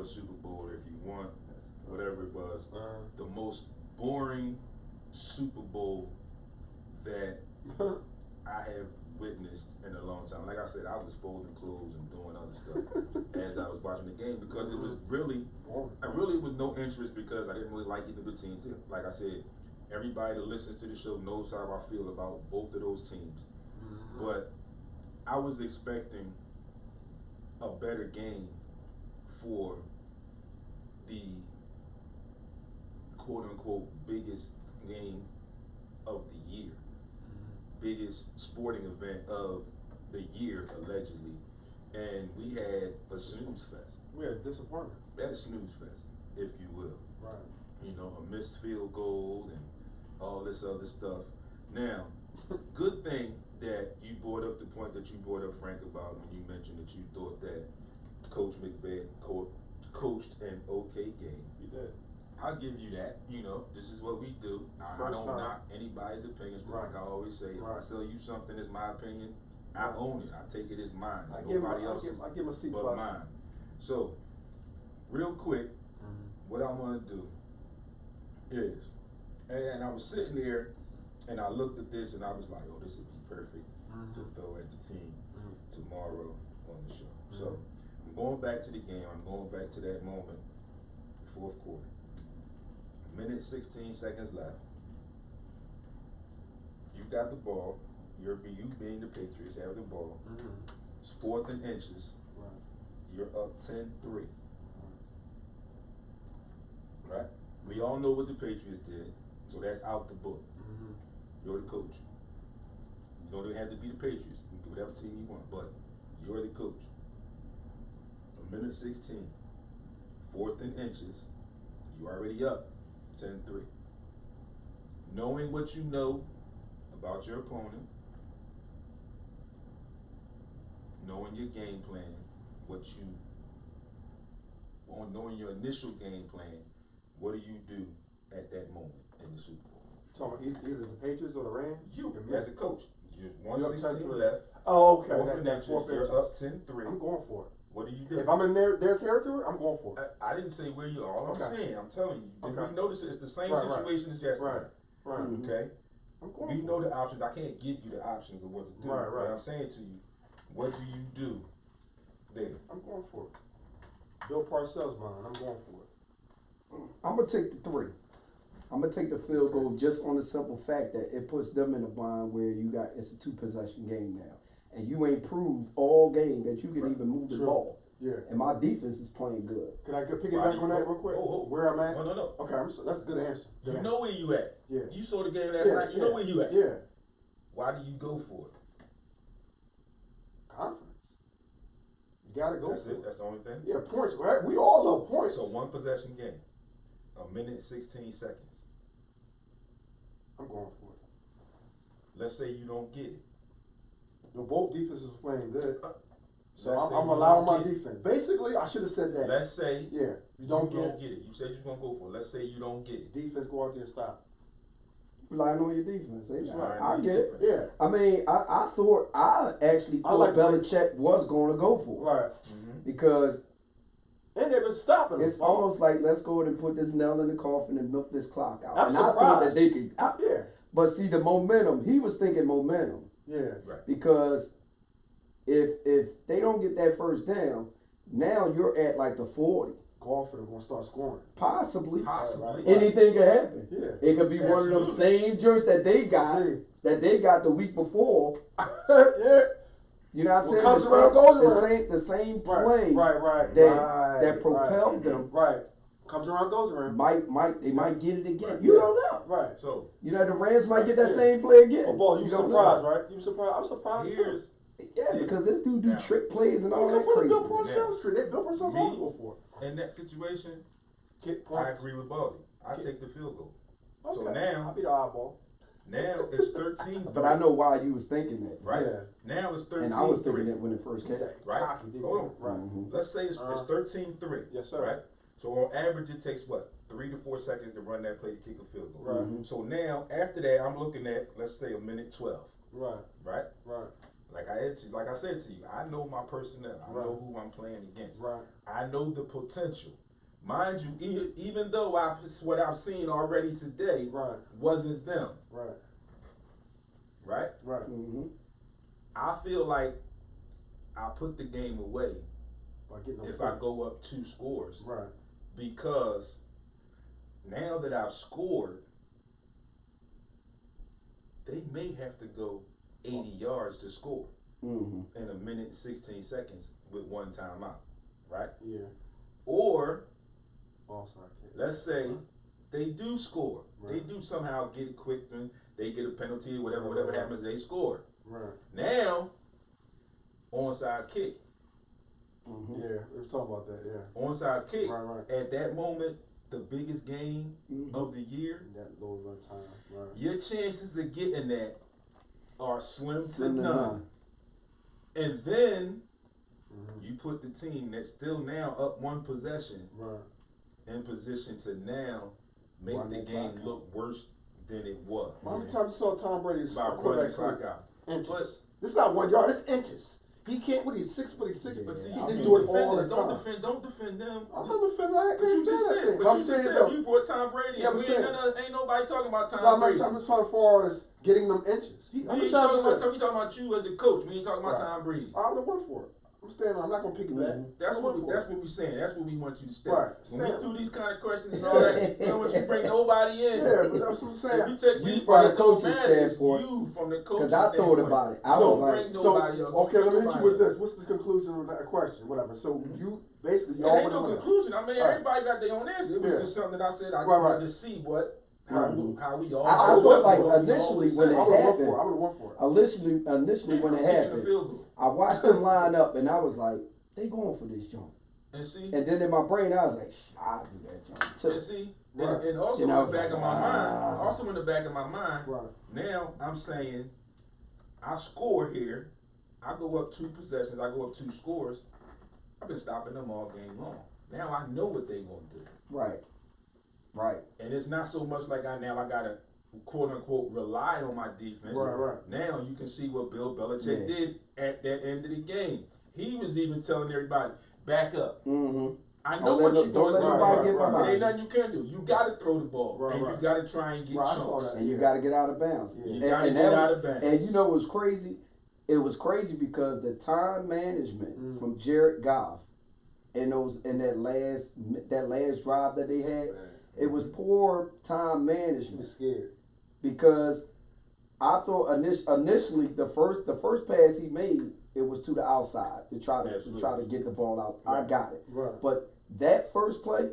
a Super Bowl if you want, whatever it was. The most boring Super Bowl that I have witnessed in a long time. Like I said, I was folding clothes and doing other stuff as I was watching the game because it was really, I really was no interest because I didn't really like either of the teams. Like I said, everybody that listens to the show knows how I feel about both of those teams. But I was expecting a better game for the quote unquote biggest game of the year. Biggest sporting event of the year, allegedly. And we had a snooze fest. We had a disappointment. We had a snooze fest, if you will. Right. You know, a missed field goal and all this other stuff. Now, good thing that you brought up the point that you brought up, Frank, about when you mentioned that you thought that Coach McVay coached an okay game. He did. I'll give you that. You know, this is what we do. I don't knock anybody's opinions, but like I always say, if I tell you something is my opinion, I own it. I take it as mine. Nobody else's but mine. So, real quick, what I'm gonna do is, and I was sitting there, and I looked at this, and I was like, oh, this would be perfect to throw at the team tomorrow on the show. So, I'm going back to the game. I'm going back to that moment, fourth quarter. Minute 16 seconds left. You got the ball. You being the Patriots have the ball. It's 4th and inches. Right. You're up 10-3. Right? We all know what the Patriots did, so that's out the book. You're the coach. You don't have to be the Patriots. You can do whatever team you want, but you're the coach. A minute 16. 4th and inches. You already up 10-3. Knowing what you know about your opponent, knowing your game plan, knowing your initial game plan, what do you do at that moment in the Super Bowl? So either the Patriots or the Rams? You, as a coach, you're 116 left. Oh, okay. 4th and inches, you're up 10-3. I'm going for it. What do you do? If I'm in their territory, I'm going for it. I didn't say where you are. All I'm saying, I'm telling you. Did we notice it's the same situation as yesterday? Right. Okay? I'm going We know the options. I can't give you the options of what to do. Right. But I'm saying to you, what do you do there? I'm going for it. Bill Parcells, man. I'm going for it. I'm going to take the 3. I'm going to take the field goal just on the simple fact that it puts them in a bind where it's a 2-possession game now. And you ain't proved all game that you can even move the ball. Yeah. And my defense is playing good. Can I piggyback on that real quick? Where I'm at? No. Okay, that's a good answer. You know where you at. Yeah. You saw the game last night. You know where you at. Yeah. Why do you go for it? Confidence. You gotta go That's for it. That's the only thing. Yeah, points. Right? We all love points. So 1 possession game. A minute 16 seconds. I'm going for it. Let's say you don't get it. Both defenses are playing good. So Let's I'm allowing my defense. Basically, I should have said that. Let's say you don't get it. You said you're going to go for it. Let's say you don't get it. Defense go out there and stop. Relying on your defense. I get it. Yeah. I mean, I actually thought Belichick was going to go for it. Right. Because and they were stopping them. It's almost like, let's go ahead and put this nail in the coffin and milk this clock out. I'm and surprised. I thought that they could. Yeah. But see, the momentum, he was thinking momentum. Yeah. Right. Because if they don't get that first down, now you're at like the 40. Golfer are going to start scoring. Possibly. Possibly. Anything could happen. Yeah. It could be one of them same jerks that they got the week before. Yeah. You know what I'm saying? Comes around, goes around. The same play that propelled them. Right. Comes around, goes around. They might get it again. Right. You don't know. Right. So the Rams might get that same play again. Oh, boy, you surprised, right? You surprised? I'm surprised too. Yeah, because this dude do trick plays and all that for crazy. Bill Parcells tree. Bill Parcells always go for it. In that situation, I agree with Baldy. I take the field goal. Okay. So now I'll be the oddball. Now it's 13. But I know why you was thinking that. Right. Yeah. Now it's 13. And I was thinking that when it first came. Right. Hold on. Right. Let's say it's 13-3. Yes, sir. Right. So on average, it takes what, 3 to 4 seconds to run that play to kick a field goal. Right. So now after that, I'm looking at, let's say, a minute 12. Right. Right. Right. like I said to you, I know my personnel. I know who I'm playing against. Right. I know the potential. Mind you, even though what I've seen already today wasn't them. Right. Right? Right. Mm-hmm. I feel like I put the game away if I go up 2 scores. Right. Because now that I've scored, they may have to go 80 yards to score in a minute and 16 seconds with 1 timeout. Right? Yeah. Or Also, let's say they do score. They do somehow get it quick and they get a penalty or whatever happens, they score. Right. Now, onside kick. Yeah, we were talking about that, yeah. Onside kick. Right. At that moment, the biggest game of the year, that goes by time. Right. your chances of getting that are slim to none. And then you put the team that's still now up 1 possession in position to now make the game look worse than it was. How many times you saw Tom Brady's by running the clock out? Inches. But this is not 1 yard, it's inches. He can't, what he's 6 foot, but see, he didn't do it all the don't time. don't defend them. I'm not defending that. But you just said, you brought Tom Brady. Yeah, ain't nobody talking about Tom Brady. I'm just talking as far as getting them inches. We ain't talking about you as a coach. We ain't talking about Tom Brady. I would have won for it. I'm not gonna pick it back. That's what we saying. That's what we want you to stay. Right. When we do these kind of questions and all that, we don't want you to bring nobody in. Yeah, but that's what I'm saying. If you take You from the coach's standpoint. You from the coach's Because I thought about it. I was like, bring nobody else. Okay, let me hit you with this. What's the conclusion of that question? Whatever. So you basically It ain't no conclusion. I mean, everybody got their own answer. It was just something that I said I wanted to see how we all. I thought like initially when it happened. I would have won for it. Initially when it happened, I watched them line up and I was like, they going for this joint. And see, and then in my brain I was like, I'll do that joint too. And see, and also in the back of my mind, now I'm saying, I score here, I go up 2 possessions, I go up 2 scores. I've been stopping them all game long. Now I know what they gonna do. Right. And it's not so much like I gotta quote unquote rely on my defense. Now you can see what Bill Belichick did at that end of the game. He was even telling everybody, back up. I know what you're doing. There ain't nothing you can do. You got to throw the ball. And you got to try and get chunks. And you got to get out of bounds. You got to get out of bounds. And you know what's crazy? It was crazy because the time management from Jared Goff in that last drive that they had, it was poor time management. I'm scared. Because I thought initially the first pass he made, it was to the outside to try to get the ball out. I got it. But that first play,